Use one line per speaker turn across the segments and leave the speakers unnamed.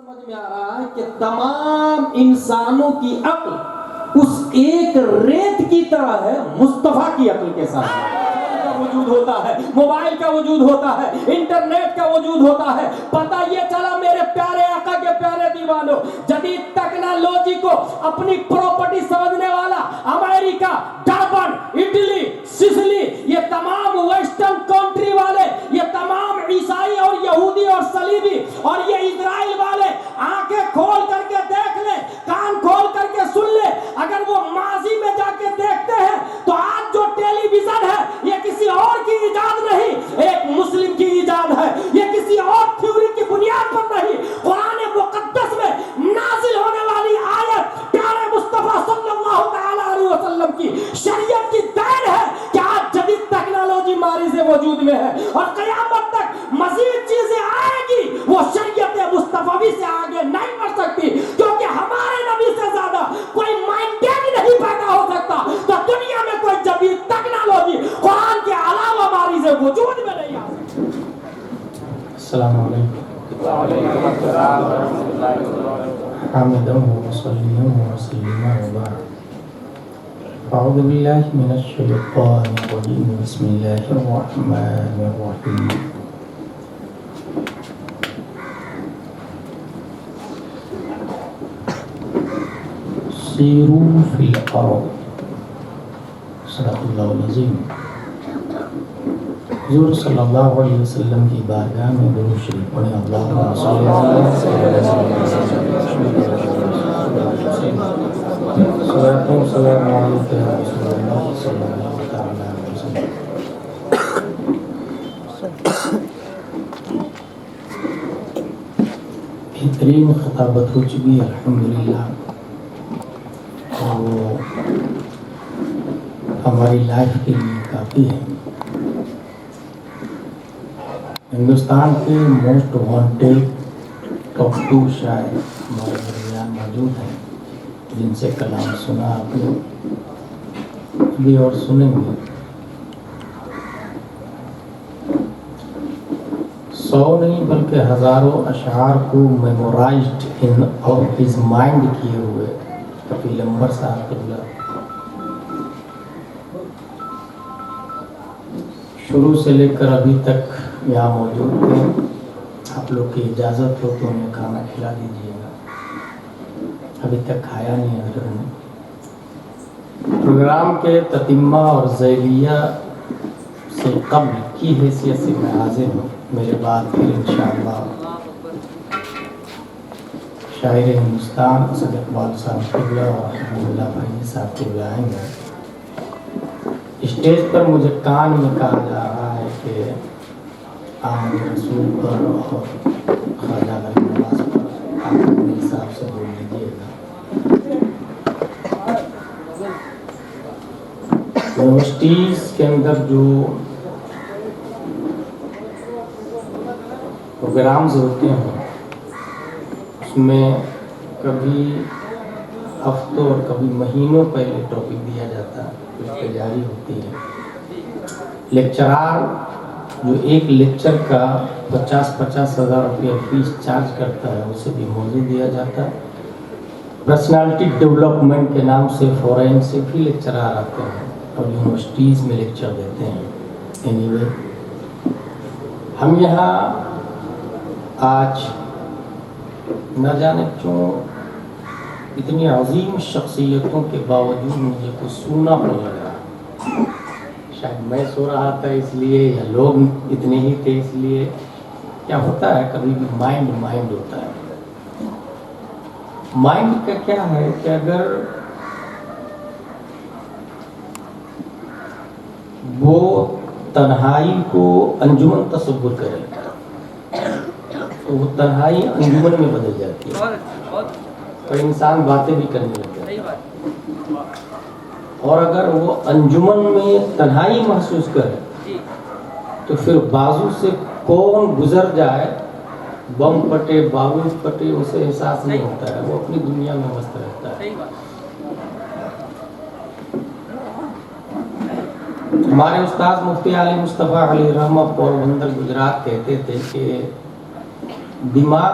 سمجھ میں آ رہا ہے کہ تمام انسانوں کی عقل اس ایک ریت کی طرح ہے مصطفیٰ کی عقل کے ساتھ وجود ہوتا ہے، موبائل کا وجود ہوتا ہے، انٹرنیٹ کا وجود ہوتا ہے۔ پتہ یہ چلا میرے پیارے آقا کے پیارے دیوانوں، جدید ٹیکنالوجی کو اپنی پراپرٹی سمجھنے والا امریکہ، ڈربن، اٹلی، سسلی، یہ تمام ویسٹرن کنٹری والے، یہ تمام عیسائی اور یہودی اور صلیبی اور یہ اسرائیل والے آنکھیں کھول کر کے دیکھ لیں، کان کھول کر کے سن لیں، اگر وہ ماضی میں جا کے دیکھتے ہیں تو آج جو ٹیلی ویژن ہے یہ کسی اور کی ایجاد نہیں، ایک مسلم کی ایجاد ہے، یہ کسی اور تھیوری کی بنیاد پر نہیں، قرآن مقدس میں نازل ہونے والی آیت پیارے مصطفیٰ صلی اللہ تعالی علیہ وسلم کی شریعت کی دین ہے کہ آج جدید ٹیکنالوجی ماری سے وجود میں ہے اور قیامت تک مزید چیزیں آئے گی، وہ شریعت مصطفی سے آگے نہیں بڑھ سکتی، کیونکہ ہمارے نبی سے زیادہ کوئی مائنڈیڈ نہیں پیدا ہو سکتا۔ تو دنیا میں کوئی جدید ٹیکنالوجی قرآن کے علاوہ ہماری سے وجود میں نہیں آ سکتی۔
السلام علیکم وعلیکم السلام ورحمۃ اللہ وبرکاتہ۔ حامدًا ومصليًا ومسلما وبعد، أعوذ بالله من الشيطان الرجيم، بسم الله الرحمن الرحيم۔ سیروا فی الأرض، صدق اللہ العظیم۔ حضور صلی اللہ علیہ وسلم کی بارگاہ میں درود شریف پڑھیں۔ اللہم صلی بہترین خطابت ہو چکی ہے الحمدللہ، اور وہ ہماری لائف کے لیے کافی ہے۔ ہندوستان کے موسٹ وانٹیڈ ٹاپ 2 شاعر ہمارے درمیان موجود ہیں، جن سے کلام سنا آپ نے ابھی اور سنیں گے۔ 100 نہیں بلکہ ہزاروں اشعار کو میمورائزڈ ان اور ہز مائنڈ کیے ہوئے کفیل انور صاحب قبلہ شروع سے لے کر ابھی تک یہاں موجود تھے۔ آپ لوگ کی اجازت ہو تو انہیں کھانا کھلا دیجیے گا، ابھی تک کھایا نہیں ہے انہوں نے۔ پروگرام کے تتمہ اور ذیلیہ سے قبل کی حیثیت سے میں حاضر ہوں، میرے بعد پھر انشاءاللہ شاعر ہندوستان اسد اقبال صاحب قبلہ اور حبیب اللہ بھائی صاحب قبلہ آئیں گے۔ اسٹیج پر مجھے کان میں کہا جا رہا ہے کہ آمد رسول پر اور خواجہ غریب نواز پر آپ اپنے حساب سے بول لیجیے گا۔ یونیورسٹیز کے اندر جو پروگرامز ہوتے ہیں اس میں کبھی ہفتوں اور کبھی مہینوں پہلے ٹاپک دیا جاتا ہے، اس پہ جاری ہوتی ہے۔ لیکچرار جو ایک لیکچر کا 50,000 روپیہ فیس چارج کرتا ہے، اسے بھی موضوع دیا جاتا ہے۔ پرسنالٹی ڈیولپمنٹ کے نام سے فورین سے بھی لیکچرار آتے ہیں اور یونیورسٹیز میں لیکچر دیتے ہیں۔ اینی وے، ہم یہاں آج نہ جانے کیوں اتنی عظیم شخصیتوں کے باوجود مجھے کچھ سننا پڑ رہا، شاید میں سو رہا تھا اس لیے یا لوگ اتنے ہی تھے اس لیے۔ کیا ہوتا ہے کبھی بھی مائنڈ ہوتا ہے۔ مائنڈ کا کیا ہے کہ اگر وہ تنہائی کو انجمن تصور کرے تو وہ تنہائی انجمن میں بدل جاتی ہے اور انسان باتیں بھی کرنے لگتا ہے۔ اور اگر وہ انجمن میں تنہائی محسوس کرے تو پھر بازو سے کون گزر جائے، بم پٹے بارود پٹے، اسے احساس نہیں ہوتا ہے، وہ اپنی دنیا میں مست رہتا ہے۔ ہمارے استاد مفتی علی مصطفیٰ علیہ رحمہ پوربندر گجرات کہتے تھے کہ دماغ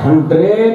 100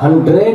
100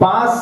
5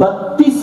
32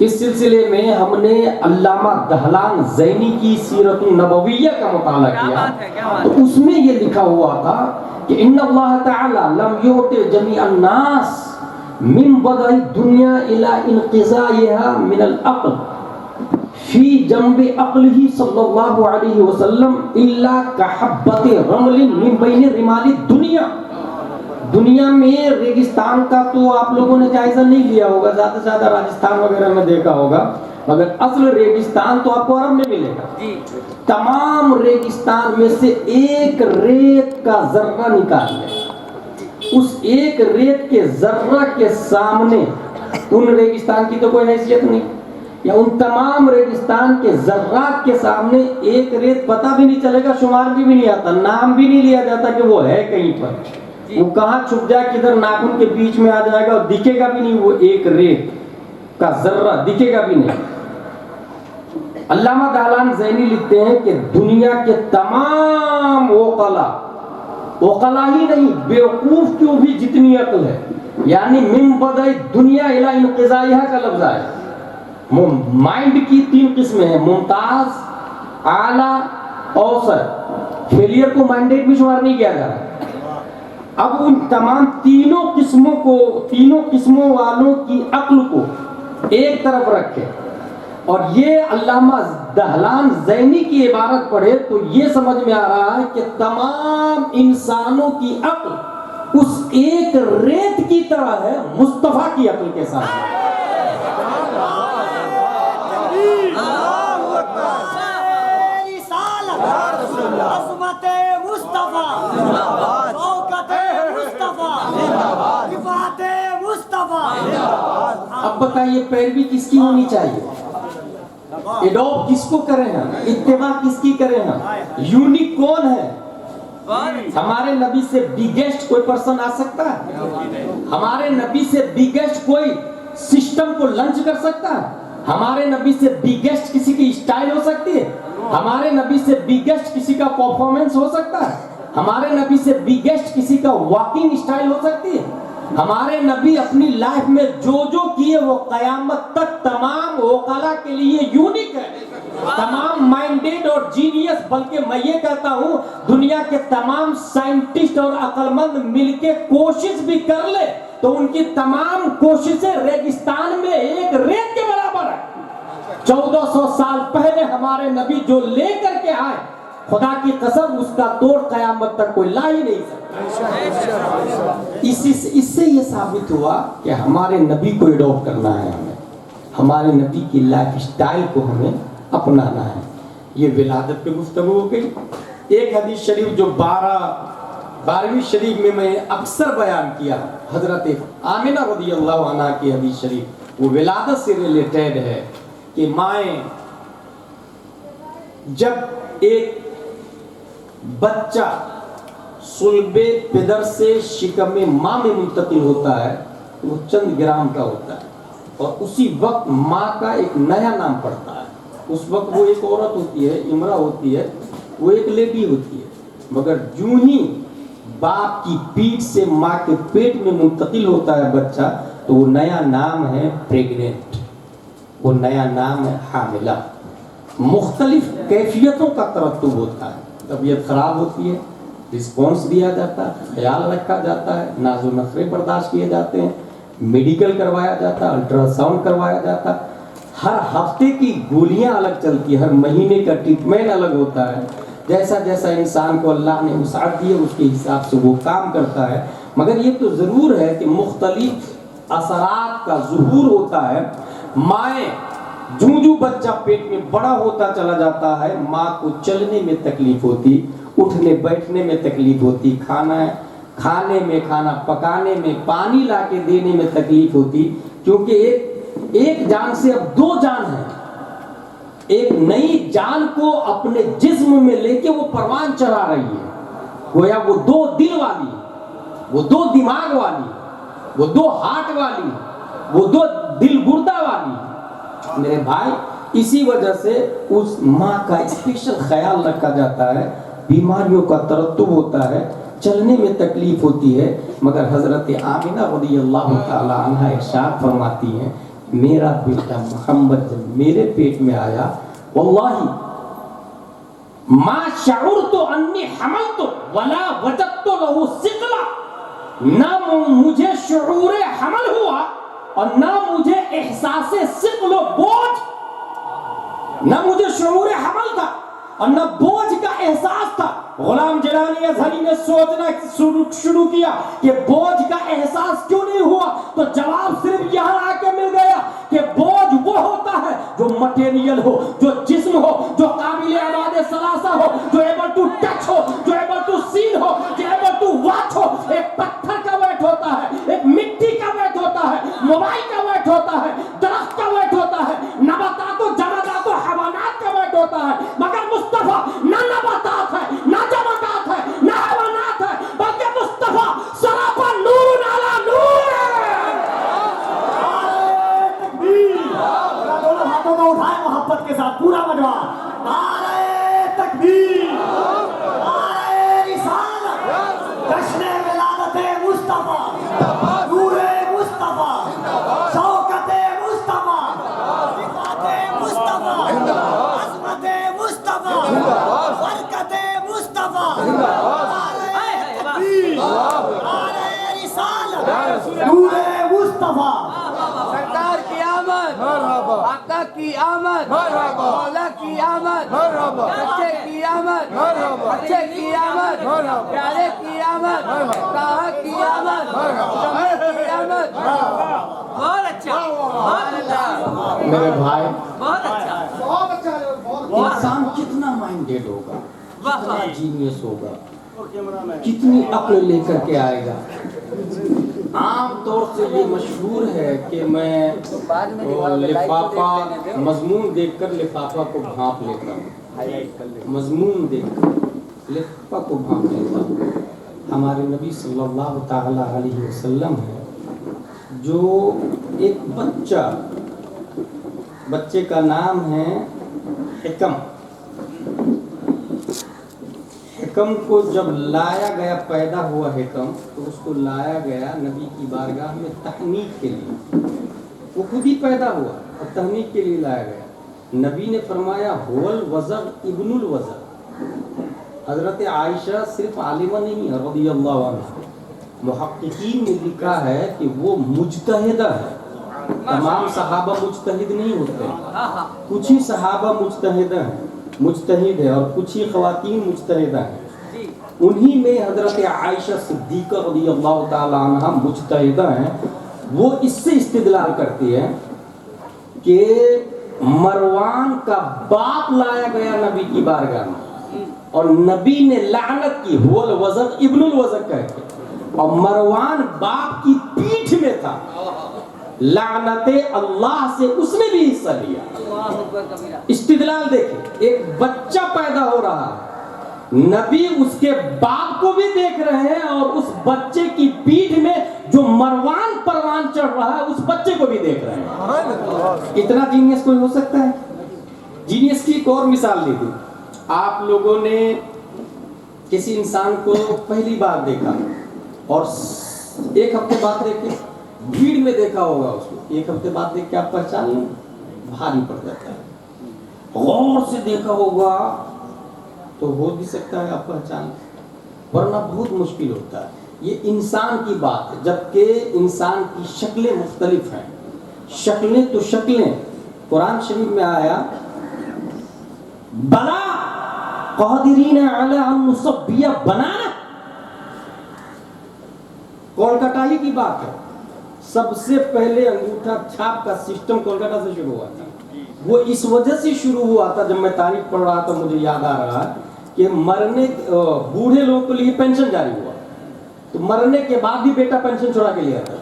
اس سلسلے میں ہم نے علامہ دہلان زینی کی سیرت النبویہ کا مطالعہ کیا، تو اس میں یہ لکھا ہوا تھا کہ ان اللہ تعالی لم یعط جمیع الناس من بدء الدنیا الى انقضائها من العقل فی جنب عقلہ صلی اللہ علیہ وسلم الا کحبۃ رمل من بین رمال الدنیا۔ دنیا میں ریگستان کا تو آپ لوگوں نے جائزہ نہیں لیا ہوگا، زیادہ سے زیادہ راجستھان وغیرہ میں دیکھا ہوگا، مگر اصل ریگستان تو آپ کو عرب میں ملے گا۔ تمام ریگستان میں سے ایک ریت کا ذرہ نکال لیں، اس ایک ریت کے ذرہ کے سامنے ان ریگستان کی تو کوئی حیثیت نہیں، یا ان تمام ریگستان کے ذرات کے سامنے ایک ریت پتہ بھی نہیں چلے گا، شمار بھی نہیں آتا، نام بھی نہیں لیا جاتا کہ وہ ہے کہیں پر، وہ کہاں چھپ جائے، کدھر ناخن کے بیچ میں آ جائے گا اور دکھے گا بھی نہیں، وہ ایک ریت کا ذرہ دکھے گا بھی نہیں۔ علامہ دہلان زینی لکھتے ہیں کہ دنیا کے تمام عقلا ہی نہیں، بیوقوف کیوں بھی جتنی عقل ہے، یعنی من بدء دنیا الی انقضائها کا لفظ ہے۔ مائنڈ کی تین قسمیں ہیں، ممتاز، اعلیٰ، اوسط۔ فیلئر کو مائنڈیٹ بھی شمار نہیں کیا جا رہا۔ اب ان تمام تینوں قسموں والوں کی عقل کو ایک طرف رکھے اور یہ علامہ دہلان زینی کی عبارت پڑھے تو یہ سمجھ میں آ رہا ہے کہ تمام انسانوں کی عقل اس ایک ریت کی طرح ہے، مصطفیٰ کی عقل کے ساتھ۔ اب بتائیے پیروی کس کی ہونی چاہیے؟ ایڈاپٹ کس کو کریں ہم؟ اتباع کس کی کریں ہم؟ یونیک کون ہے؟ ہمارے نبی سے بگیسٹ کوئی پرسن آ سکتا ہے؟ ہمارے نبی سے بگیسٹ کوئی سسٹم کو لنچ کر سکتا ہے؟ ہمارے نبی سے بگیسٹ کسی کی اسٹائل ہو سکتی ہے؟ ہمارے نبی سے بگیسٹ کسی کا پرفارمنس ہو سکتا ہے؟ ہمارے نبی سے بگیسٹ کسی کا واکنگ اسٹائل ہو سکتی ہے؟ ہمارے نبی اپنی لائف میں جو کیے وہ قیامت تک تمام عقلاء کے لیے یونیک ہے، تمام مائنڈیڈ اور جینیس، بلکہ میں یہ کہتا ہوں دنیا کے تمام سائنٹسٹ اور عقل مند مل کے کوشش بھی کر لے تو ان کی تمام کوششیں ریگستان میں ایک ریت کے برابر ہے۔ 1400 سال پہلے ہمارے نبی جو لے کر کے آئے، خدا کی قسم اس کا توڑ قیامت تک کوئی لا ہی نہیں سکتا۔ اس سے یہ ثابت ہوا کہ ہمارے نبی کو ایڈاپٹ کرنا ہے، ہمیں ہمارے نبی کی لائف سٹائل کو ہمیں اپنانا ہے۔ یہ ولادت پہ گفتگو ہو گئی۔ ایک حدیث شریف جو 12ویں شریف میں نے اکثر بیان کیا، حضرت آمنہ رضی اللہ عنہ کی حدیث شریف، وہ ولادت سے ریلیٹڈ ہے کہ مائیں جب ایک بچہ صلب پدر سے شکم ماں میں منتقل ہوتا ہے تو وہ چند گرام کا ہوتا ہے، اور اسی وقت ماں کا ایک نیا نام پڑتا ہے۔ اس وقت وہ ایک عورت ہوتی ہے، امرا ہوتی ہے، وہ ایک لیڈی ہوتی ہے، مگر جو ہی باپ کی پیٹھ سے ماں کے پیٹ میں منتقل ہوتا ہے بچہ تو وہ نیا نام ہے پریگننٹ، وہ نیا نام ہے حاملہ۔ مختلف کیفیتوں کا ترتب ہوتا ہے، طبیعت خراب ہوتی ہے، رسپانس دیا جاتا ہے، خیال رکھا جاتا ہے، ناز و نخرے برداشت کیے جاتے ہیں، میڈیکل کروایا جاتا ہے، الٹرا ساؤنڈ کروایا جاتا ہے، ہر ہفتے کی گولیاں الگ چلتی ہے، ہر مہینے کا ٹریٹمنٹ الگ ہوتا ہے، جیسا جیسا انسان کو اللہ نے وسعت دی ہے اس کے حساب سے وہ کام کرتا ہے۔ مگر یہ تو ضرور ہے کہ مختلف اثرات کا ظہور ہوتا ہے۔ مائیں جو بچہ پیٹ میں بڑا ہوتا چلا جاتا ہے، ماں کو چلنے میں تکلیف ہوتی، اٹھنے بیٹھنے میں تکلیف ہوتی، کھانے میں، کھانا پکانے میں، پانی لا کے دینے میں تکلیف ہوتی، کیونکہ ایک جان سے اب دو جان ہیں۔ ایک نئی جان کو اپنے جسم میں لے کے وہ پروان چڑھا رہی ہے، گویا وہ دو دل والی، وہ دو دماغ والی، وہ دو ہارٹ والی، وہ دو دل گردہ والی۔ میرے بھائی، اسی وجہ سے اس ماں کا اسپیشل خیال رکھا جاتا ہے، بیماریوں کا ترتب ہوتا ہے، چلنے میں تکلیف ہوتی ہے، مگر حضرت آمنہ رضی اللہ تعالی عنہ ارشاد فرماتی ہیں میرا بیٹا محمد جب میرے پیٹ میں آیا واللہ ما شعرت انی حملت ولا وجدت له ثقلا، نہ مجھے شعور حمل ہوا اور نہ مجھے احساس ثقل و بوجھ، نہ مجھے شعور حمل تھا اور نہ بوجھ کا احساس تھا۔ غلام جیلانی ازہری نے سوچنا شروع کیا کہ بوجھ کا احساس کیوں نہیں ہوا، تو جواب صرف یہاں آ کے مل گیا کہ بوجھ وہ ہوتا ہے جو مٹیریل ہو، جو جسم ہو، جو قابل اعماد ثلاثہ ہو، جو ایبل ٹو ٹچ ہو، جو ایبل ٹو سین ہو، جو ایبل ٹو واچ ہو۔ ایک پتھر کا ویٹ ہوتا ہے، ایک مٹی کا ویٹ ہوتا ہے، موبائل کا ویٹ ہوتا ہے، درخت کا ویٹ ہوتا ہے، نباتات و جمادات و حیوانات کا ویٹ ہوتا ہے، مگر مصطفیٰ نہ نباتات ہے، نہ جمادات ہے، نہ حیوانات ہے، بلکہ مصطفیٰ سراپا نور علی نور ہے۔
دونوں ہاتھوں کو اٹھائے محبت کے ساتھ پورا مجمع، نعرہ تکبیر، نعرہ رسالت، جشن ولادت مصطفیٰ، نور مصطفیٰ، شوکت مصطفیٰ، صفات مصطفیٰ، عظمت مصطفیٰ، برکت مصطفیٰ، نعرہ تکبیر، نعرہ رسالت، نور مصطفیٰ۔
سرکار کی آمد، آقا کی آمد، مولا کی آمد، بچے کی آمد، بچے کی آمد، پیارے کی آمد، کہا کی آمد، جمع کی آمد۔ بہت اچھا، بہت اچھا،
میرے بھائی،
بہت اچھا،
انسان کتنا مائنڈیڈ ہوگا،
واہ
کتنا جینیس ہوگا، کتنی عقل لے کر کے آئے گا۔ عام طور سے یہ مشہور ہے کہ میں لفافہ مضمون دیکھ کر لفافہ کو بھانپ لیتا ہوں، مضمون دیکھ کر لفافہ کو بھانپ لیتا ہوں۔ ہمارے نبی صلی اللہ تعالی علیہ وسلم ہے جو ایک بچے کا نام ہے حکم۔ حکم کو جب لایا گیا، پیدا ہوا حکم، تو اس کو لایا گیا نبی کی بارگاہ میں تحنیک کے لیے۔ وہ خود ہی پیدا ہوا اور تحنیک کے لیے لایا گیا۔ نبی نے فرمایا هو الوزغ ابن الوزغ۔ حضرت عائشہ صرف عالمہ نہیں ہے رضی اللہ عنہ، محققین نے لکھا ہے کہ وہ مجتہدہ ہے۔ تمام صحابہ مجتہد نہیں ہوتے، کچھ ہی صحابہ مجتہد ہے اور کچھ ہی خواتین مجتہدہ ہیں۔ انہی میں حضرت عائشہ صدیقہ رضی اللہ تعالی عنہ مجتہدہ ہیں۔ وہ اس سے استدلال کرتی ہے کہ مروان کا باپ لایا گیا نبی کی بارگاہ میں اور نبی نے لعنت کی هو الوزغ ابن الوزغ کہہ کے، اور مروان باپ کی پیٹھ میں تھا، لعنت اللہ سے اس نے بھی حصہ لیا۔ استدلال دیکھیں، ایک بچہ پیدا ہو رہا ہے، نبی اس کے باپ کو بھی دیکھ رہے ہیں اور اس بچے کی پیٹھ میں جو مروان پروان چڑھ رہا ہے اس بچے کو بھی دیکھ رہے ہیں۔ اتنا جینیس کوئی ہو سکتا ہے؟ جینیس کی ایک اور مثال لی تھی۔ آپ لوگوں نے کسی انسان کو پہلی بار دیکھا اور ایک ہفتے بعد دیکھے، بھیڑ میں دیکھا ہوگا اس کو، ایک ہفتے بعد دیکھ کے آپ پہچان لیں، بھاری پڑ جاتا ہے۔ غور سے دیکھا ہوگا تو ہو بھی سکتا ہے آپ پہچان، ورنہ بہت مشکل ہوتا ہے۔ یہ انسان کی بات ہے، جبکہ انسان کی شکلیں مختلف ہیں۔ شکلیں تو شکلیں، قرآن شریف میں آیا بلا قادرین علی ان نصبی بنانا، کولکاتہ ہی کی بات ہے۔ سب سے پہلے انگوٹھا چھاپ کا سسٹم کولکاتہ سے شروع ہوا تھا۔ وہ اس وجہ سے شروع ہوا تھا، جب میں تاریخ پڑھ رہا تھا مجھے یاد آ رہا ہے کہ بوڑھے لوگوں کے لیے پینشن جاری ہوا، تو مرنے کے بعد بھی بیٹا پینشن چھوڑا کے لیا تھا،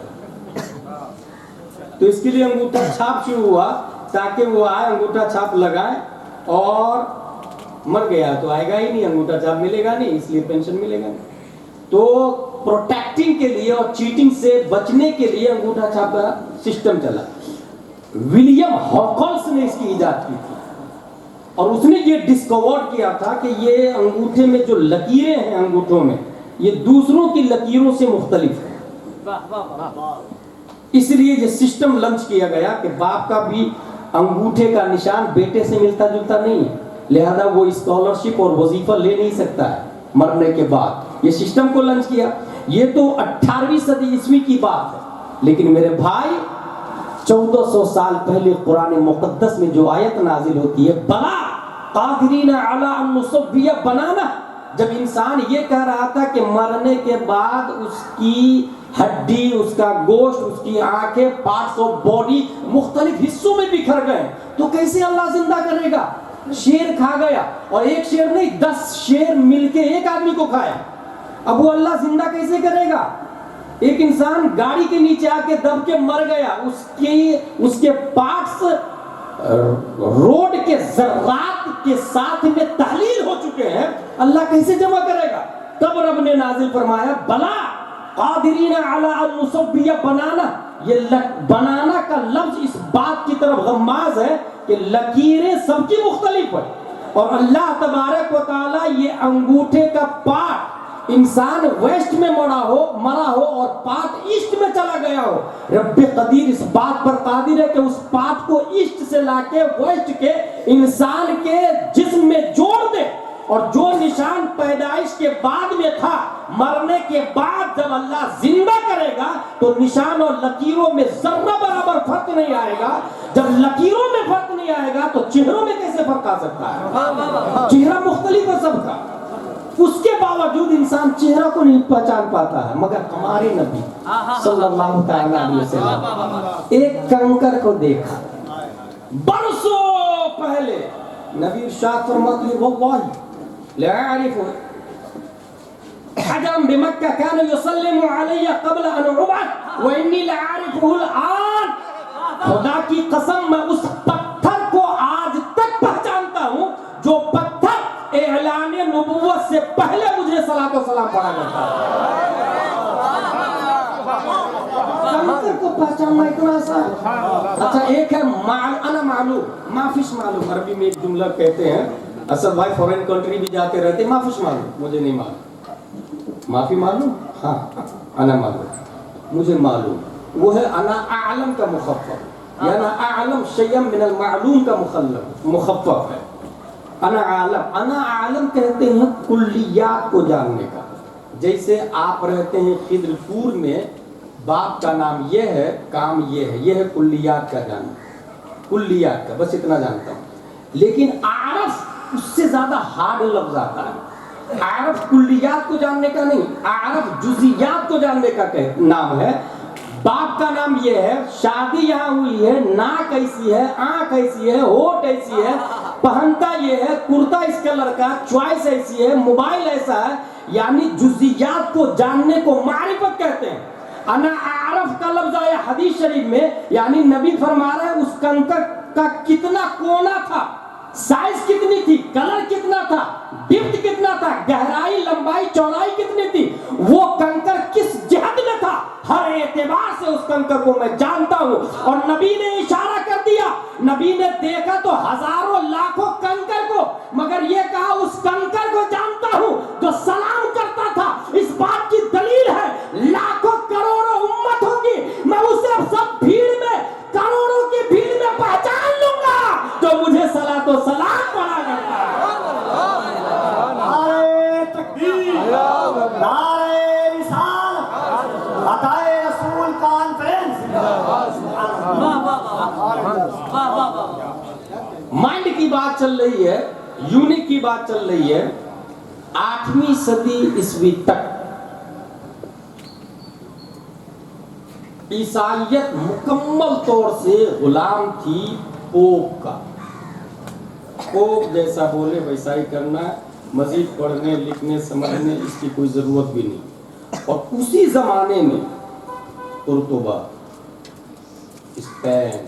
تو اس کے لیے انگوٹھا چھاپ شروع ہوا تاکہ وہ آئے انگوٹھا چھاپ لگائے، اور مر گیا تو آئے گا ہی نہیں، انگوٹھا چھاپ ملے گا نہیں، اس لیے پینشن ملے گا نہیں۔ تو پروٹیکٹنگ کے لیے اور چیٹنگ سے بچنے کے لیے انگوٹھا چھاپ کا سسٹم چلا۔ ولیم ہاکنس نے اس کی ایجاد کی تھی اور اس نے یہ ڈسکور کیا تھا کہ یہ انگوٹھے میں جو لکیریں ہیں انگوٹھوں میں، یہ دوسروں کی لکیروں سے مختلف ہیں۔ اس لیے یہ سسٹم لانچ کیا گیا کہ باپ کا بھی انگوٹھے کا نشان بیٹے سے ملتا جلتا نہیں ہے، لہذا وہ اسکالرشپ اور وظیفہ لے نہیں سکتا ہے مرنے کے بعد. یہ سسٹم کو لانچ کیا. یہ تو 18ویں صدی عیسوی کی بات ہے. لیکن میرے بھائی 1400 سال پہلے قرآن مقدس میں جو آیت نازل ہوتی ہے بلا قادرین علی ان نصوی بنانا، جب انسان یہ کہہ رہا تھا کہ مرنے کے بعد اس کی ہڈی، اس کا گوشت، اس کی آنکھیں، پارٹس آف باڈی مختلف حصوں میں بکھر گئے، تو کیسے اللہ زندہ کرے گا؟ شیر کھا گیا، اور ایک شیر نہیں 10 شیر مل کے ایک آدمی کو کھایا. اب وہ اللہ زندہ کیسے کرے گا؟ ایک انسان گاڑی کے نیچے آ کے دب کے مر گیا، اس کے پارٹس روڈ کے ذرات کے ساتھ میں تحلیل ہو چکے ہیں، اللہ کیسے جمع کرے گا؟ تب رب نے نازل فرمایا بلا قادرین علی ان نصوی بنانا. یہ بنانا کا لفظ اس بات کی طرف غماز ہے کہ لکیریں سب کی مختلف ہیں، اور اللہ تبارک و تعالی یہ انگوٹھے کا پارٹ انسان ویسٹ میں مرا ہو اور پارٹ ایسٹ میں چلا گیا ہو، رب قدیر اس بات پر قادر ہے کہ اس پارٹ کو ایسٹ سے لا کے ویسٹ کے انسان کے جسم میں جوڑ دے. اور جو نشان پیدائش کے بعد میں تھا، مرنے کے بعد جب اللہ زندہ کرے گا تو نشان اور لکیروں میں ذرہ برابر فرق نہیں آئے گا. جب لکیروں میں فرق نہیں آئے گا تو چہروں میں کیسے فرق آ سکتا ہے؟ چہرہ مختلف ہے سب کا. اس کے باوجود انسان چہرہ کو نہیں پہچان پاتا ہے، مگر ہمارے نبی صلی اللہ تعالی علیہ وسلم ایک کنکر کو دیکھا برسوں پہلے. نبی ارشاد فرماتے ہیں واللہ لا اعرف حجرا بمکہ كان يسلم علی قبل ان ابعث وانی لاعرفه الان. خدا کی قسم میں اس پتھر کو آج تک پہچانتا ہوں جو پتھر اعلان نبوت سے پہلے مجھے صلاۃ و سلام پڑھا کرتا ہے. کنکر کو پہچاننا اتنا آسان. اچھا ایک ہے انا معلوم ما فیش معلوم. عربی میں ایک جملہ کہتے ہیں، اسد بھائی فورین کنٹری بھی جاتے رہتے، ما فیش معلوم، مجھے نہیں معلوم. معافی معلوم، ہاں انا معلوم، مجھے معلوم. وہ ہے انا اعلم کا مخفف، یا انا اعلم شیئا من المعلوم کا مخفف ہے. انا عالم کہتے ہیں کلیات کو جاننے کا. جیسے آپ رہتے ہیں خضر پور میں، باپ کا نام یہ ہے، کام یہ ہے کلیات کا جاننا، کلیات کا بس اتنا جانتا ہوں. لیکن عارف اس سے زیادہ ہارڈ لفظ آتا ہے. عارف کلیات کو جاننے کا نہیں، عارف جزیات کو جاننے کا نام ہے. باپ کا نام یہ ہے، شادی یہاں ہوئی ہے، ناک ایسی ہے، آنکھ ایسی ہے، ہونٹ ایسی ہے، پہنتا یہ ہے، کرتا اس کلر کا، چوائس ایسی ہے، موبائل ایسا ہے. یعنی جزیات کو جاننے کو معرفت کہتے ہیں. انا اعرف کا لفظ آیا حدیث شریف میں، یعنی نبی فرما رہے ہیں اس کنکر کا کتنا کونا تھا، سائز کتنی تھی، کلر کتنا تھا، ڈپتھ کتنا تھا، گہرائی لمبائی چوڑائی کتنی تھی، وہ کنکر کس جہت میں تھا، ہر اعتبار سے اس کنکر کو میں جانتا ہوں. اور نبی نے اشارہ کر دیا، نبی نے دیکھا تو ہزاروں لاکھوں کنکر کو، مگر یہ کہا اس کنکر کو جانتا ہوں جو سلام کرتا تھا. اس بات کی دلیل ہے لاکھوں کروڑوں امت ہوگی، میں اسے سب بھیڑ میں، کروڑوں کی بھیڑ میں پہچان لوں گا جو مجھے صلاۃ و سلام پڑھا کرتا ہے.
نعرہ تکبیر، نعرہ رسالت، عطائے رسول کانفرنس.
مائنڈ کی بات چل رہی ہے، یونک کی بات چل رہی ہے. 8ویں صدی عیسوی تک عیسائیت مکمل طور سے غلام تھی پوپ کا. پوپ جیسا بولے ویسا ہی کرنا، مزید پڑھنے لکھنے سمجھنے اس کی کوئی ضرورت بھی نہیں. اور اسی زمانے میں قرطبہ، اسپین،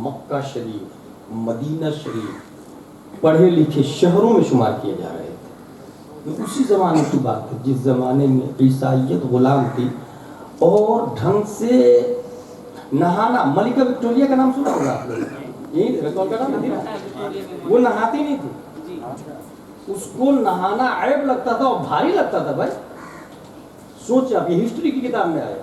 مکہ شریف، مدینہ شریف پڑھے لکھے شہروں میں شمار کیے جا رہے تھے. یہ اسی زمانے کی بات ہے جس زمانے میں عیسائیت غلام تھی. اور ڈھنگ سے نہانا، ملکہ وکٹوریہ کا نام سنا ہوگا آپ نے، یہی رسول کا نام ہے، وہ نہاتی نہیں تھی. اس کو نہانا عیب لگتا تھا اور بھاری لگتا تھا. بھائی سوچ، اب یہ ہسٹری کی کتاب میں آیا.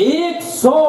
100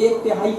1/3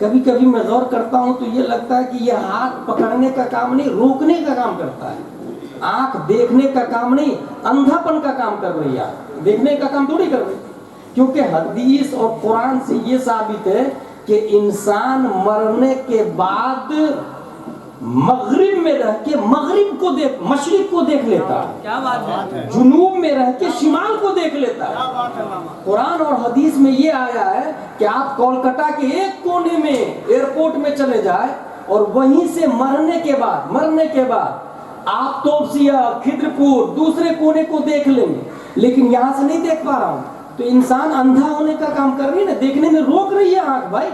کبھی کبھی میں غور کرتا ہوں تو یہ لگتا ہے کہ یہ ہاتھ پکڑنے کا کام نہیں، روکنے کا کام کرتا ہے۔ آنکھ دیکھنے کا کام نہیں، اندھاپن کا کام کر رہی ہے، دیکھنے کا کام تھوڑی کر رہی، کیونکہ حدیث اور قرآن سے یہ ثابت ہے کہ انسان مرنے کے بعد مغرب میں رہ کے مغرب کو دیکھ، مشرق کو دیکھ لیتا ہے،
کیا بات ہے،
جنوب میں رہ کے شمال کو دیکھ لیتا ہے۔ قرآن اور حدیث میں یہ آیا ہے کہ آپ کولکتہ کے ایک کونے میں ایئرپورٹ میں چلے جائیں اور وہیں سے مرنے کے بعد آپ توپسیا، کھدرپور دوسرے کونے کو دیکھ لیں گے، لیکن یہاں سے نہیں دیکھ پا رہا ہوں، تو انسان اندھا ہونے کا کام کر رہی ہے نا، دیکھنے میں روک رہی ہے آنکھ، بھائی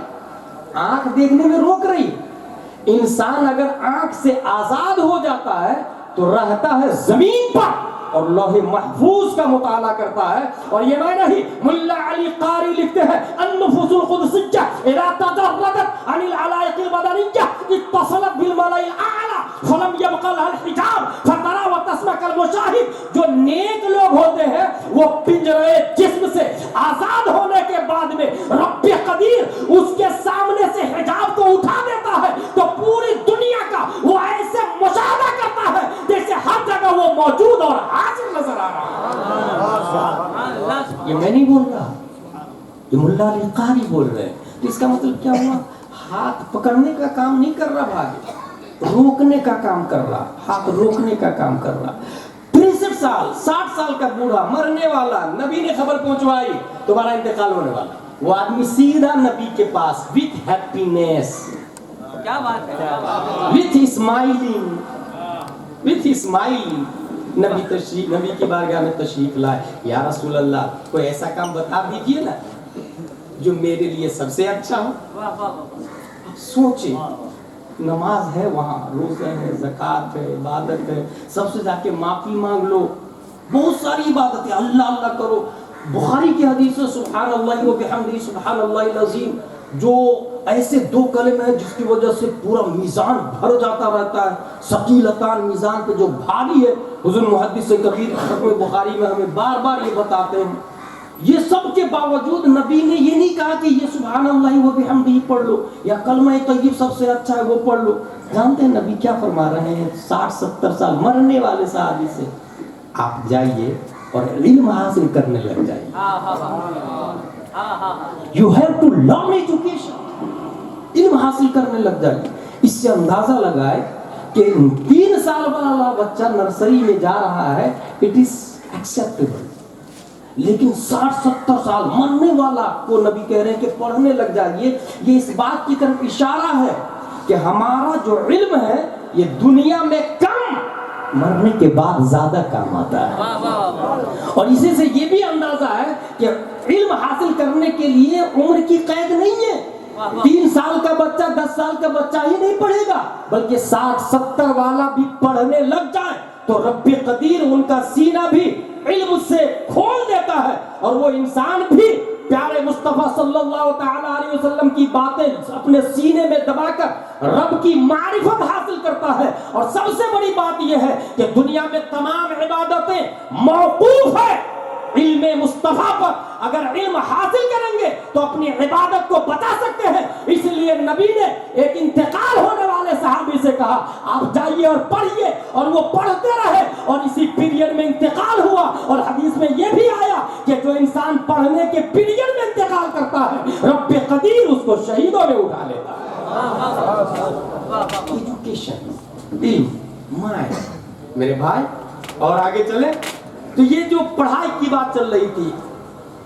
آنکھ دیکھنے میں روک رہی ہے۔ انسان اگر آنکھ سے آزاد ہو جاتا ہے تو رہتا ہے زمین پر اور لوح محفوظ کا مطالعہ کرتا ہے، اور یہ میں نہیں، ملا علی قاری لکھتے ہیں النفوس القدسیہ اذا تجردت عن العلائق البدنیہ اتصلت بالملأ الاعلی فلم يبق لها الحجاب فترى وتسمع كالمشاهد۔ جو نیک لوگ ہوتے ہیں وہ پنجرے جسم سے آزاد ہونے کے بعد میں رب قدیر اس کے سامنے سے حجاب کو اٹھا دیتا ہے تو پوری دنیا کا وہ ایسے مشاہدہ کرتا ہے جیسے ہر جگہ وہ موجود اور حاضر نظر آ رہا ہے۔ یہ میں نہیں بول رہا، یہ ملا علی قاری بول رہے ہیں۔ تو اس کا مطلب کیا ہوا؟ ہاتھ پکڑنے کا کام نہیں کر رہا بھائی، روکنے کا کام کر رہا، ہاتھ روکنے کا کام کر رہا۔ 63 سال 60 سال کا بوڑھا مرنے والا، نبی نے خبر پہنچوائی تمہارا انتقال ہونے والا، وہ آدمی سیدھا نبی کے پاس وتھ ہیپینس،
کیا بات ہے،
وتھ اسمائلنگ، وتھ اسمائلنگ نبی کی بارگاہ میں تشریف لائے۔ یا رسول اللہ کوئی ایسا کام بتا دیجئے نا جو میرے لیے سب سے اچھا ہو۔ سوچیں، نماز ہے وہاں، روزے ہے، زکوٰۃ ہے، عبادت ہے، سب سے جا کے معافی مانگ لو، بہت ساری عبادت ہے، اللہ اللہ کرو۔ بخاری کی حدیث ہے سبحان اللہ و بحمدہ سبحان اللہ العظیم، جو ایسے دو کلمے ہیں جس کی وجہ سے پورا میزان بھر جاتا رہتا ہے، ثقیلتان میزان پہ جو بھاری ہے۔ حضور محدث کبیر ختم بخاری میں ہمیں بار بار یہ بتاتے ہیں۔ یہ سب کے باوجود نبی نے یہ نہیں کہا کہ یہ سبحان اللہ و بحمدہ پڑھ لو یا کلمہ طیب سب سے اچھا ہے وہ پڑھ لو۔ جانتے ہیں نبی کیا فرما رہے ہیں؟ 60-70 سال مرنے والے صحابی سے آپ جائیے اور علم حاصل کرنے لگ جائیے۔ You have to learn education، علم حاصل کرنے لگ جائیے۔ اس سے اندازہ لگائے کہ 3 سال والا بچہ نرسری میں جا رہا ہے، it is acceptable، لیکن 60-70 سال مرنے والا کو نبی کہہ رہے ہیں کہ پڑھنے لگ جائیے۔ یہ اس بات کی طرف اشارہ ہے کہ ہمارا جو علم ہے یہ دنیا میں کم، مرنے کے بعد زیادہ کام آتا ہے۔ اور اسی سے یہ بھی اندازہ ہے کہ علم حاصل کرنے کے لیے عمر کی قید نہیں ہے۔ 3 سال کا بچہ 10 سال کا بچہ ہی نہیں پڑھے گا، بلکہ 60-70 والا بھی پڑھنے لگ جائے تو رب قدیر ان کا سینہ بھی علم سے کھول دیتا ہے، اور وہ انسان بھی پیارے مصطفیٰ صلی اللہ تعالی علیہ وسلم کی باتیں اپنے سینے میں دبا کر رب کی معرفت حاصل کرتا ہے۔ اور سب سے بڑی بات یہ ہے کہ دنیا میں تمام عبادتیں موقوف ہے علم مصطفیٰ پر۔ اگر علم حاصل کریں گے تو اپنی عبادت کو بچا سکتے ہیں۔ اس لیے نبی نے ایک انتقال ہونے والے صحابی سے کہا آپ جائیے اور پڑھیے، اور وہ پڑھتے رہے، اور اسی پیریڈ میں انتقال ہوا۔ اور حدیث میں یہ بھی آیا کہ جو انسان پڑھنے کے پیریڈ میں انتقال کرتا ہے رب قدیر اس کو شہیدوں میں اٹھا لیتا ہے۔ ایجوکیشن، علم، مائنڈ، میرے بھائی اور آگے چلیں تو یہ جو پڑھائی کی بات چل رہی تھی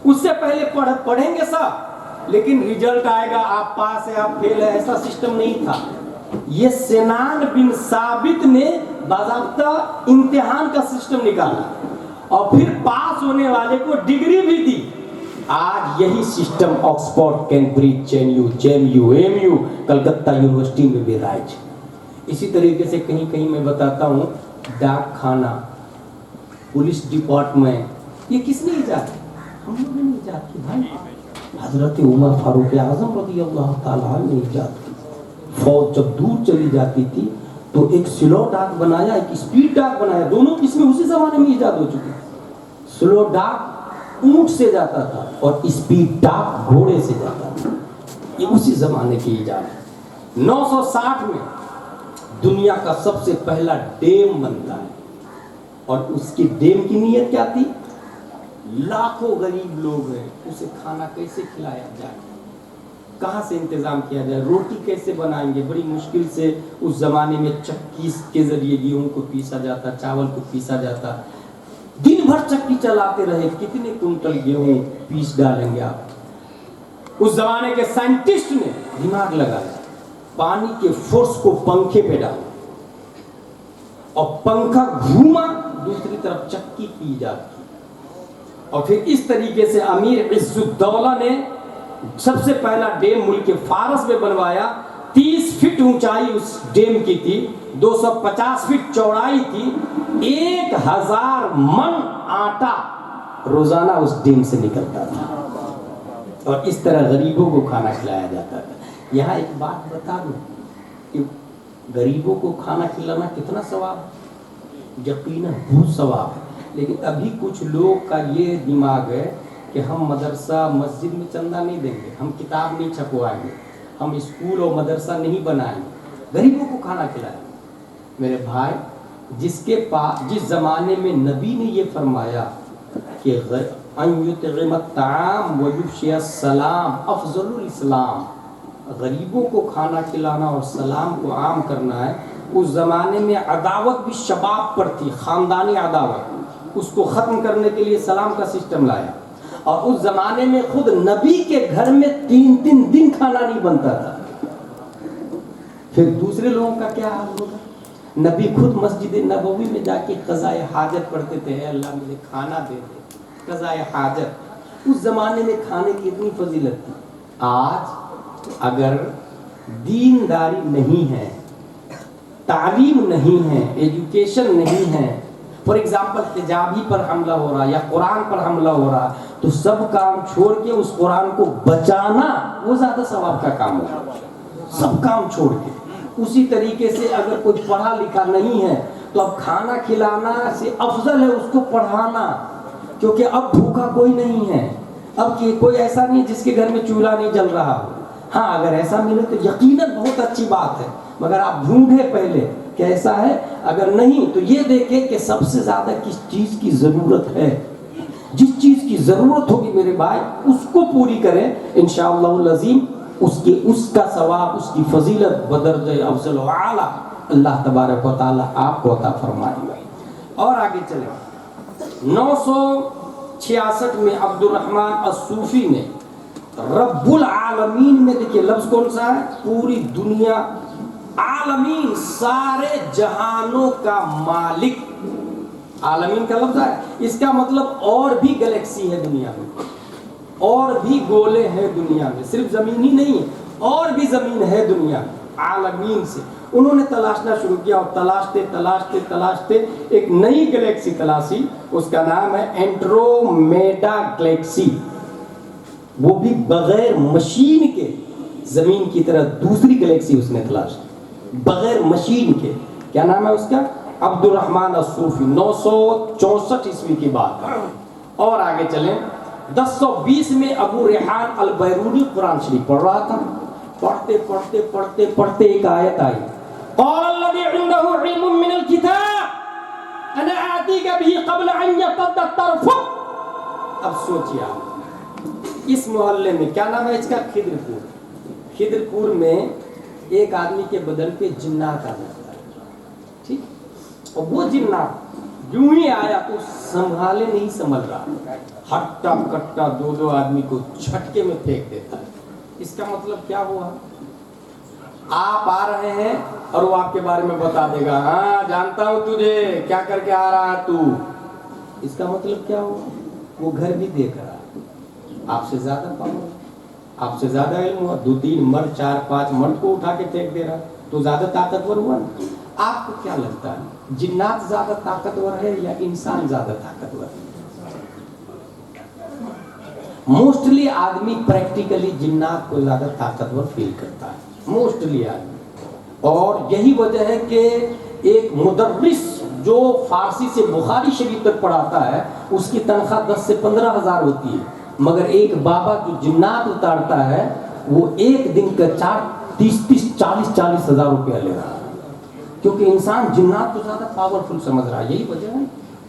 اس سے پہلے پڑھیں گے سب، لیکن ریزلٹ آئے گا آپ پاس ہے آپ فیل ہے، ایسا سسٹم نہیں تھا۔ یہ سنان بن ثابت نے باضابطہ امتحان کا سسٹم نکالا اور پھر پاس ہونے والے کو ڈگری بھی دی۔ آج یہی system Oxford, Cambridge, J N U, Calcutta university میں بھی رائج۔ اسی طریقے سے کہیں کہیں میں بتاتا ہوں ڈاک خانہ، پولیس ڈپارٹمنٹ، یہ کس نے ایجاد کی؟ ہم لوگوں نے ایجاد کی بھائی، حضرت عمر فاروق اعظم رضی اللہ تعالیٰ عنہ نے ایجاد کی۔ فوج جب دور چلی جاتی تھی تو ایک سلو ڈاک بنایا، ایک اسپیڈ ڈاک بنایا، دونوں قسمیں اسی زمانے میں ایجاد ہو چکی۔ سلو ڈاک اونٹ سے جاتا تھا اور اسپیڈ ڈاک گھوڑے سے جاتا تھا۔ یہ اسی زمانے کی ایجاد ہے. 960 میں دنیا کا سب سے پہلا ڈیم بنتا ہے, اور اس کی ڈیم کی نیت کیا تھی؟ لاکھوں غریب لوگ ہیں, اسے کھانا کیسے کھلایا جائے, کہاں سے انتظام کیا جائے, روٹی کیسے بنائیں گے. بڑی مشکل سے اس زمانے میں چکی کے ذریعے گیہوں کو پیسا جاتا, چاول کو پیسا جاتا. دن بھر چکی چلاتے رہے, کتنے کنٹل گیہوں پیس ڈالیں گے آپ. اس زمانے کے سائنٹسٹ نے دماغ لگایا, پانی کے فورس کو پنکھے پہ ڈالا اور پنکھا گھوما, دوسری طرف چکی کی ایجاد کی. اور پھر اس طریقے سے امیر عز الدولہ نے سب سے پہلا ڈیم ملک فارس میں بنوایا. 30 فٹ اونچائی اس ڈیم کی تھی, 250 فٹ چوڑائی تھی. 1000 من آٹا روزانہ اس ڈیم سے نکلتا تھا, اور اس طرح غریبوں کو کھانا کھلایا جاتا تھا. یہاں ایک بات بتا دوں کہ غریبوں کو کھانا کھلانا کتنا ثواب ہے؟ یقیناً بہت ثواب ہے. لیکن ابھی کچھ لوگ کا یہ دماغ ہے کہ ہم مدرسہ مسجد میں چندہ نہیں دیں گے, ہم کتاب نہیں چھپوائیں گے, ہم اسکول اور مدرسہ نہیں بنائیں گے, غریبوں کو کھانا کھلائیں گے. میرے بھائی, جس زمانے میں نبی نے یہ فرمایا کہ ان یطعم الطعام ویفشی السلام افضل الاسلام, غریبوں کو کھانا کھلانا اور سلام کو عام کرنا ہے, اس زمانے میں عداوت بھی شباب پر تھی, خاندانی عداوت. اس کو ختم کرنے کے لیے سلام کا سسٹم لایا. اور اس زمانے میں خود نبی کے گھر میں 3 دن کھانا نہیں بنتا تھا. پھر دوسرے لوگوں کا کیا حال ہوگا؟ نبی خود مسجد نبوی میں جا کے قضائے حاجت پڑھتے تھے, اے اللہ مجھے کھانا دے دے, قضائے حاجت. اس زمانے میں کھانے کی اتنی فضیلت تھی. آج اگر دینداری نہیں ہے, تعلیم نہیں ہے, ایجوکیشن نہیں ہے, فار ایگزامپل حجابی پر حملہ ہو رہا یا قرآن پر حملہ ہو رہا, تو سب کام چھوڑ کے اس قرآن کو بچانا وہ زیادہ ثواب کا کام ہے. سب کام چھوڑ کے. اسی طریقے سے اگر کوئی پڑھا لکھا نہیں ہے تو اب کھانا کھلانا سے افضل ہے اس کو پڑھانا, کیونکہ اب بھوکا کوئی نہیں ہے. اب کوئی ایسا نہیں جس کے گھر میں چولہا نہیں جل رہا ہو. ہاں اگر ایسا ملے تو یقیناً بہت اچھی بات ہے, مگر آپ ڈھونڈیں پہلے کیسا ہے. اگر نہیں تو یہ دیکھیں کہ سب سے زیادہ کس چیز کی ضرورت ہے. جس چیز کی ضرورت ہوگی میرے بھائی اس کو پوری کریں, انشاءاللہ العظیم اس کا ثواب, اس کی فضیلت بدرجہ افضل و اعلیٰ اللہ تبارک و تعالیٰ آپ کو عطا فرمائے گا. اور آگے چلیں. 966 میں عبد الرحمن الصوفی نے رب العالمین میں, دیکھیے لفظ کون سا ہے, پوری دنیا, عالمین سارے جہانوں کا مالک. عالمین کا لفظ ہے, اس کا مطلب اور بھی گلیکسی ہے دنیا میں, اور بھی گولے ہیں دنیا میں, صرف زمین ہی نہیں ہے, اور بھی زمین ہے دنیا میں. عالمین سے انہوں نے تلاشنا شروع کیا, اور تلاشتے تلاشتے تلاشتے ایک نئی گلیکسی تلاشی, اس کا نام ہے اینڈرومیڈا گلیکسی. وہ بھی بغیر مشین کے زمین کی طرح دوسری گلیکسی اس نے تلاشی, بغیر مشین کے. کیا نام ہے اس کا؟ عبد الرحمن الصوفی. 964 عیسوی کی بات ہے. اور آگے چلیں. 1020 میں ابو ریحان البیرونی قرآن شریف پڑھ رہا تھا. پڑھتے پڑھتے پڑھتے پڑھتے ایک آیت آئی, قال الذی عنده علم من الكتاب انا آتیک به قبل ان یرتد طرفک. اب سوچیے آپ, اس محلے میں کیا نام ہے اس کا؟ خضرپور. خضرپور میں ایک آدمی کے بدن پہ جنات آ جاتا ہے, ٹھیک, اور وہ جنات یوں ہی آیا تو سنبھالے نہیں سنبھل رہا, ہٹا کٹا 2 آدمی کو جھٹکے میں پھینک دیتا ہے. اس کا مطلب کیا ہوا؟ آپ آ رہے ہیں اور وہ آپ کے بارے میں بتا دے گا, ہاں جانتا ہوں تجھے, کیا کر کے آ رہا تو. اس کا مطلب کیا ہوا؟ وہ گھر بھی دیکھ رہا, آپ سے زیادہ پاور, آپ سے زیادہ علم ہوا, 2-3 مرد 4-5 مرد کو اٹھا کے پھینک دے رہا, تو زیادہ طاقتور ہوا. آپ کو کیا لگتا ہے جنات زیادہ طاقتور ہے یا انسان زیادہ طاقتور ہے؟ موسٹلی آدمی پریکٹیکلی جنات کو زیادہ طاقتور فیل کرتا ہے, موسٹلی آدمی. اور یہی وجہ ہے کہ ایک مدرس جو فارسی سے بخاری شریف تک پڑھاتا ہے اس کی تنخواہ 10 سے 15 ہزار ہوتی ہے, مگر ایک بابا جو جنات اتارتا ہے وہ ایک دن کا 30-40 ہزار روپیہ لے رہا ہے، کیونکہ انسان جنات کو زیادہ پاورفل سمجھ رہا ہے. یہی وجہ ہے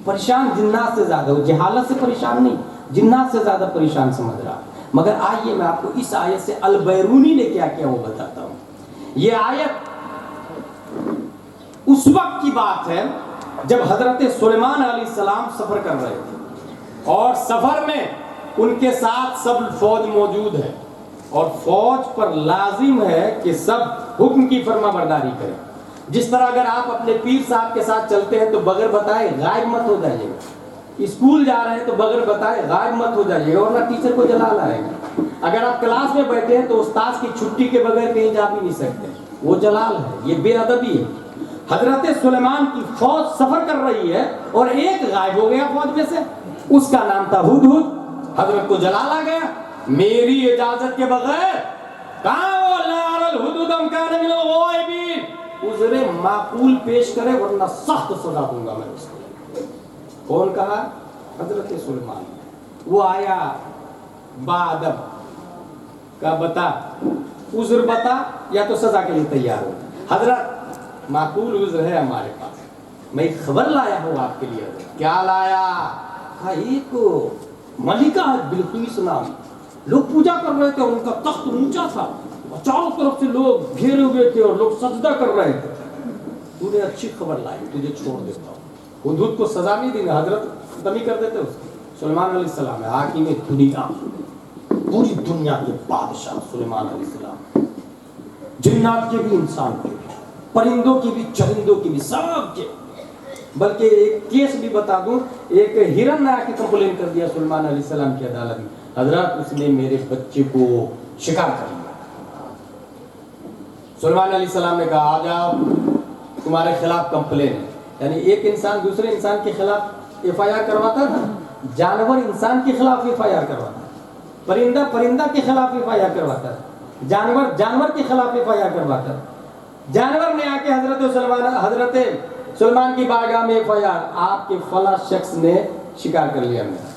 پریشان جنات سے زیادہ، وہ جہالت سے پریشان نہیں، جنات سے زیادہ پریشان سمجھ رہا ہے. مگر آئیے میں آپ کو اس آیت سے البیرونی نے کیا کیا وہ بتاتا ہوں. یہ آیت اس وقت کی بات ہے جب حضرت سلیمان علیہ السلام سفر کر رہے تھے، اور سفر میں ان کے ساتھ سب فوج موجود ہے، اور فوج پر لازم ہے کہ سب حکم کی فرما برداری کریں. جس طرح اگر آپ اپنے پیر صاحب کے ساتھ چلتے ہیں تو بغیر بتائے غائب مت ہو جائیے گا. اسکول جا رہے ہیں تو بغیر بتائے غائب مت ہو جائیے گا ورنہ ٹیچر کو جلال آئے گا. اگر آپ کلاس میں بیٹھے ہیں تو استاد کی چھٹی کے بغیر کہیں جا بھی نہیں سکتے، وہ جلال ہے، یہ بے ادبی ہے. حضرت سلیمان کی فوج سفر کر رہی ہے اور ایک غائب ہو گیا فوج میں سے، اس کا نام تھا ہدہد. حضرت کو جلال آ گیا، میری اجازت کے بغیر کہاں وہ لار الہدہد ام کان من الغائبین، عذر معقول پیش کرے ورنہ سخت سزا دوں گا میں اس کو. کون کہا؟ حضرت سلیمان. وہ آیا بادب کا بتا، عذر بتا یا تو سزا کے لیے تیار ہو. حضرت معقول عذر ہے ہمارے پاس، میں ایک خبر لایا ہوں آپ کے لیے. کیا لایا؟ کہا ایک ملکہ ہے بلقیس نام، لوگ پوجا کر رہے تھے، ان کا تخت اونچا تھا، چاروں طرف سے لوگ گھیرے ہوئے تھے اور لوگ سجدہ کر رہے تھے. تو نے اچھی خبر لائی، تجھے چھوڑ دیتا ہوں. ہدہد کو سزا نہیں دیں گے، حضرت ختم ہی کر دیتے اس کو. سلیمان علیہ السلام ہے حاکم دنیا، پوری دنیا کے بادشاہ سلیمان علیہ السلام، جنات کے بھی، انسان کے بھی، پرندوں کی بھی، چرندوں کی بھی، سب کے. بلکہ ایک کیس بھی بتا دوں، ایک ہرن نے آ کے کمپلین کر دیا سلیمان علیہ السلام کی عدالت میں، حضرت اس نے میرے بچے کو شکار کر لیا. سلیمان علیہ السلام نے کہا آ جاؤ تمہارے خلاف کمپلین ہے. یعنی ایک انسان دوسرے انسان کے خلاف ایف آئی آر کرواتا تھا، جانور انسان کے خلاف ایف آئی آر کرواتا، پرندہ پرندہ کے خلاف ایف آئی آر کرواتا، جانور جانور کے خلاف ایف آئی آر کرواتا. جانور نے آ کے حضرت سلیمان کی بارگاہ میں ایف آئی آر، آپ کے فلاں شخص نے شکار کر لیا. میرا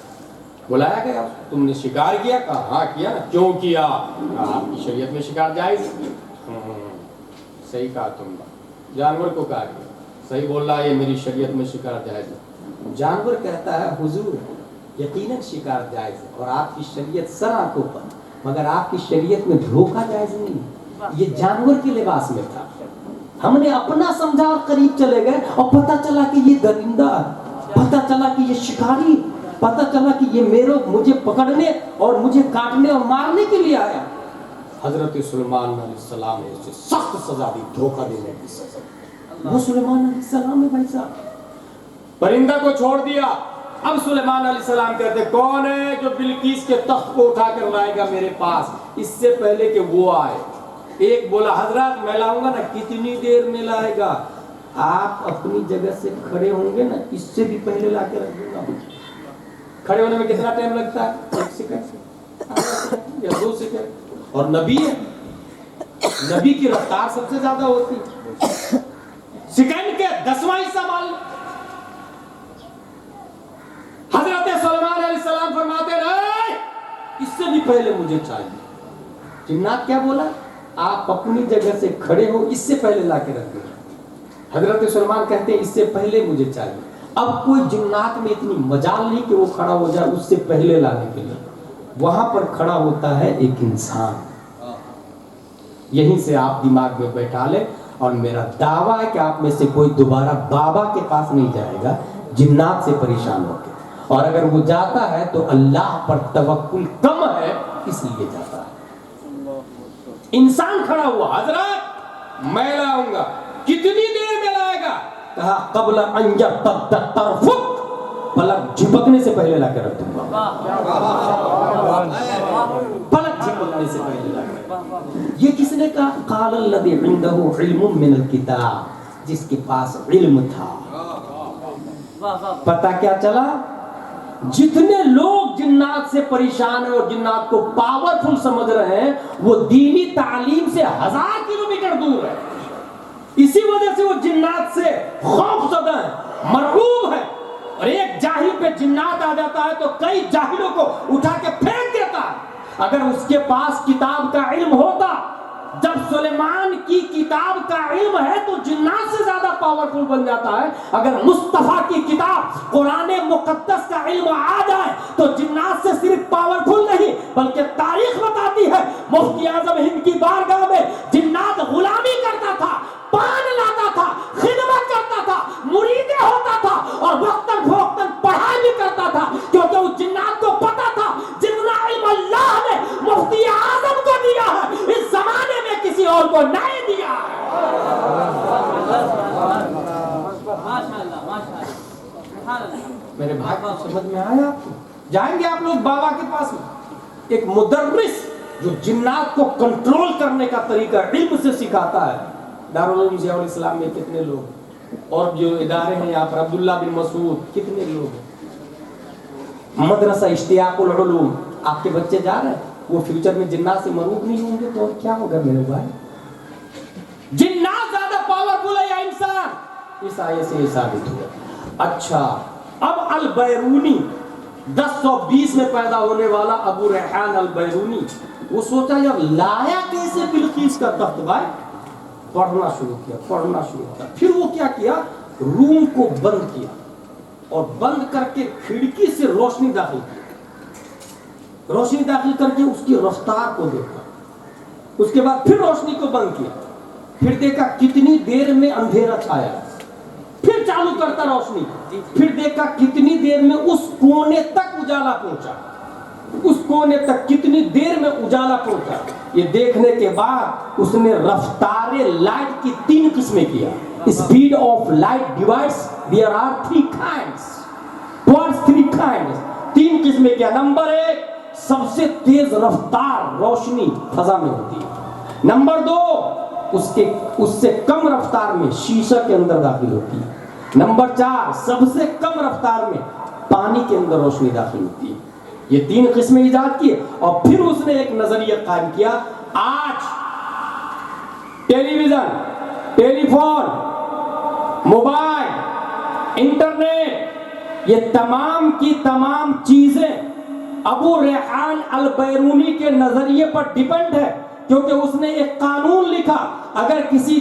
بلایا گیا، تم نے شکار کیا؟ کہا ہاں کیا. کیوں کیا؟ کہا آپ کی شریعت میں شکار جائز. صحیح کہا تم نے. جانور کو کہا گیا صحیح بول رہا ہے، یہ میری شریعت میں شکار جائز ہے. جانور کہتا ہے حضور یقیناً شکار جائز ہے اور آپ کی شریعت سر آنکھوں پر، مگر آپ کی شریعت میں دھوکہ جائز نہیں. یہ جانور کے لباس میں تھا، ہم نے اپنا سمجھا اور قریب چلے گئے اور پتہ چلا کہ یہ درندہ، پتہ چلا کہ یہ شکاری، پتہ چلا کہ یہ مجھے پکڑنے اور مجھے کاٹنے اور مارنے کے لیے آیا. حضرت سلیمان علیہ السلام نے اسے سخت سزا دی، دھوکہ دینے کی سزا. وہ سلیمان علیہ السلام ہے بھائی صاحب. پرندہ کو چھوڑ دیا. اب سلیمان علیہ السلام کہتے کون ہے جو بلقیس کے تخت کو اٹھا کر لائے گا میرے پاس اس سے پہلے کہ وہ آئے. ایک بولا حضرت میں لاؤں گا نا. کتنی دیر میں لائے گا؟ آپ اپنی جگہ سے کھڑے ہوں گے نا، اس سے بھی پہلے لا کے رکھ دوں گا. کھڑے ہونے میں کتنا ٹائم لگتا ہے؟ 1 سیکنڈ یا 2 سیکنڈ. اور نبی ہے، نبی کی رفتار سب سے زیادہ ہوتی ہے. سیکنڈ کے 10واں حصہ مان لو. حضرت سلیمان علیہ السلام فرماتے رہے اس سے بھی پہلے مجھے چاہیے. جنات کیا بولا؟ آپ اپنی جگہ سے کھڑے ہو، اس سے پہلے لا کے رکھ دیں. حضرت سلیمان کہتے ہیں اس سے پہلے مجھے چاہیے. اب کوئی جنات میں اتنی مجال نہیں کہ وہ کھڑا ہو جائے اس سے پہلے لانے کے لیے. وہاں پر کھڑا ہوتا ہے ایک انسان. یہیں سے آپ دماغ میں بیٹھا لیں، اور میرا دعویٰ ہے کہ آپ میں سے کوئی دوبارہ بابا کے پاس نہیں جائے گا جنات سے پریشان ہو کے. اور اگر وہ جاتا ہے تو اللہ پر توکل کم ہے اس لیے جاتا ہے. انسان کھڑا ہوا، حضرت میں لاؤں گا. کتنی دیر میں لائے گا؟ کہا قبل ان یرتد طرفک، پلک جھپکنے سے پہلے لا کے رکھ دوں گا. پلک جھپکنے سے پہلے لا کے. یہ کس نے کہا؟ قال الذی عنده علم من الکتاب، جس کے پاس علم تھا. پتہ کیا چلا؟ جتنے لوگ جنات سے پریشان ہیں اور جنات کو پاورفل سمجھ رہے ہیں وہ دینی تعلیم سے 1000 کلومیٹر دور ہے. اسی وجہ سے وہ جنات سے خوف زدہ ہیں، مرعوب ہیں. اور ایک جاہل پہ جنات آ جاتا ہے تو کئی جاہلوں کو اٹھا کے پھینک دیتا ہے. اگر اس کے پاس کتاب کا علم ہوتا، جب سلیمان کی کتاب کا علم ہے تو جنات سے زیادہ پاورفل بن جاتا ہے. اگر مصطفیٰ کی کتاب قرآن مقدس کا علم آ جائے تو جنات سے صرف پاورفل نہیں بلکہ تاریخ بتاتی ہے مفتی اعظم ہند کی بارگاہ میں جنات غلامی کرتا تھا، پان لاتا تھا، خدمت کرتا تھا، مریدیں ہوتا تھا اور وقتاً فوقتاً پڑھائی بھی کرتا تھا، کیونکہ اس جنات کو پتا تھا جتنا علم اللہ نے مفتی اعظم کو دیا ہے اس زمانے میں کسی اور کو نہیں دیا ہے. میرے بھائی کو سمجھ میں آیا؟ آپ کو جائیں گے آپ لوگ بابا کے پاس میں، ایک مدرس جو جنات کو کنٹرول کرنے کا طریقہ علم سے سکھاتا ہے. دارالعلوم ضیاء الاسلام میں کتنے لوگ، اور جو ادارے ہیں یہاں پر عبداللہ بن مسعود، کتنے لوگ ہیں. مدرسہ اشتیاق العلوم، آپ کے بچے جا رہے ہیں، وہ فیوچر میں جنات سے مرعوب نہیں ہوں گے تو اور کیا ہوگا میرے بھائی؟ جنات زیادہ پاورفل ہے یا انسان؟ اس آیت سے یہ ثابت ہوا. اچھا، اب البیرونی 1020 میں پیدا ہونے والا ابو ریحان البیرونی، وہ سوچا یار لایا کیسے بلقیس کا تخت؟ بھائی پڑھنا شروع کیا. پھر وہ کیا کیا، روم کو بند کیا اور بند کر کے کھڑکی سے روشنی داخل کر کے اس کی رفتار کو دیکھا. اس کے بعد پھر روشنی کو بند کیا، پھر دیکھا کتنی دیر میں اندھیرا چھایا، پھر چالو کرتا روشنی، پھر دیکھا کتنی دیر میں اس کونے تک اجالا پہنچا، کتنی دیر میں اجالا پہنچا. یہ دیکھنے کے بعد اس نے رفتار لائٹ کی 3 قسمیں کیا. Speed of light device there are 3 kinds. What's 3 kinds؟ 3 قسمیں کیا. نمبر 1، سب سے تیز رفتار روشنی فضا میں ہوتی ہے. نمبر 2، اس سے کم رفتار میں شیشہ کے اندر داخل ہوتی ہے. نمبر 4، سب سے کم رفتار میں پانی کے اندر روشنی داخل ہوتی ہے. یہ 3 قسمیں ایجاد کی اور پھر اس نے ایک نظریہ قائم کیا. آج ٹیلی ویژن، ٹیلی فون، موبائل، انٹرنیٹ، یہ تمام کی تمام چیزیں ابو ریحان البیرونی کے نظریے پر ڈیپینڈ ہے، کیونکہ اس نے ایک قانون لکھا، اگر کسی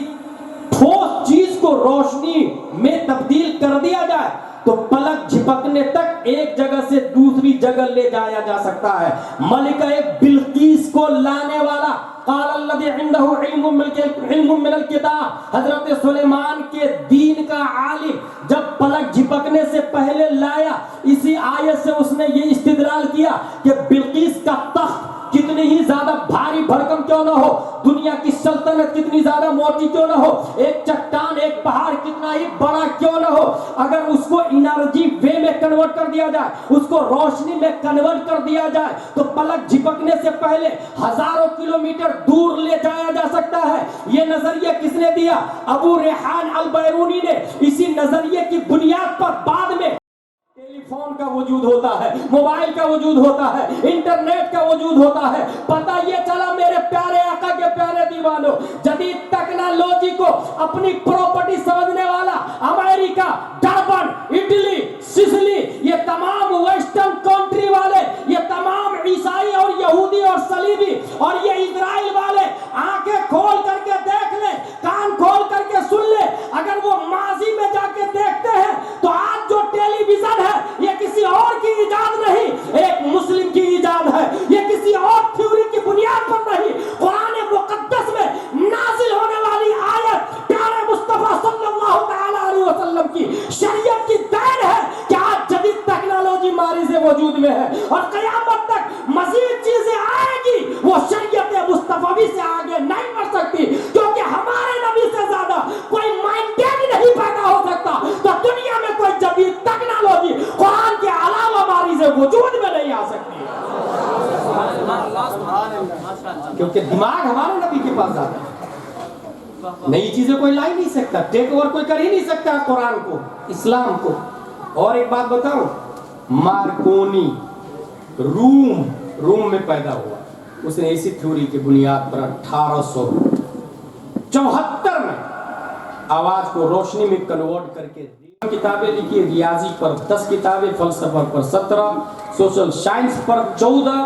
ٹھوس چیز کو روشنی میں تبدیل کر دیا جائے تو پلک جھپکنے تک ایک جگہ سے دوسری جگہ لے جایا جا سکتا ہے. ملکہ بلقیس کو لانے والا، قال الذی عنده علم من الکتاب، حضرت سلیمان کے دین کا عالم جب پلک جھپکنے سے پہلے لایا، اسی آیت سے اس نے یہ استدلال کیا کہ بلقیس کا تخت کتنی ہی زیادہ بھاری بھرکم کیوں نہ ہو، دنیا کی سلطنت کتنی زیادہ موٹی کیوں نہ ہو، ایک چٹان، ایک پہاڑ کتنا ہی بڑا کیوں نہ ہو، اگر اس کو انرجی وے میں کنورٹ کر دیا جائے، اس کو روشنی میں کنورٹ کر دیا جائے تو پلک جھپکنے سے پہلے ہزاروں کلومیٹر دور لے جایا جا سکتا ہے. یہ نظریہ کس نے دیا؟ ابو ریحان البیرونی نے. اسی نظریے کی بنیاد پر بعد میں ٹیلی فون کا وجود ہوتا ہے، موبائل کا وجود ہوتا ہے، انٹرنیٹ کا وجود ہوتا ہے. پتہ یہ چلا میرے پیارے آقا کے پیارے دیوانوں، جدید ٹیکنالوجی کو اپنی پراپرٹی سمجھنے والا امریکہ، ڈربن، اٹلی، سسلی، یہ تمام ویسٹرن کنٹری والے، یہ تمام عیسائی اور یہودی اور صلیبی اور یہ اسرائیل والے آنکھیں کھول کر کے دیکھ لیں، کان کھول کر کے سن لیں. اگر وہ ماضی میں جا کے دیکھتے ہیں تو آج جو ٹیلی ویژن ہے یہ کسی اور کی ایجاد نہیں، ایک مسلم کی ایجاد ہے. یہ کسی اور تھیوری کی بنیاد پر نہیں، قرآن مقدس میں نازل ہونے والی آیت پیارے مصطفیٰ صلی اللہ تعالی علیہ وسلم کی شریعت کی دین ہے کہ آج جدید ٹیکنالوجی ماری سے وجود میں ہے اور قیامت تک مزید چیزیں آئے گی، وہ شریعت مصطفیٰ سے آگے نہیں بڑھ سکتی، کیونکہ ہمارے نبی سے زیادہ کوئی مائنڈیڈ نہیں پیدا ہو سکتا. تو دنیا میں کوئی جدید ٹیکنالوجی قرآن کے علاوہ ہماری سے وجود میں نہیں آ سکتی، کیونکہ دماغ ہمارے نبی کے پاس زیادہ ہے. نئی چیزیں کوئی لا ہی نہیں سکتا، ٹیک اوور کوئی کر ہی نہیں سکتا قرآن کو، اسلام کو. اور ایک بات بتاؤں، مارکونی روم میں پیدا ہوا. اس نے اسی تھیوری کی بنیاد پر 1874 میں آواز کو روشنی میں کنورٹ کر کے کتابیں لکھی، ریاضی پر 10 کتابیں، فلسفہ پر 17، سوشل سائنس پر 14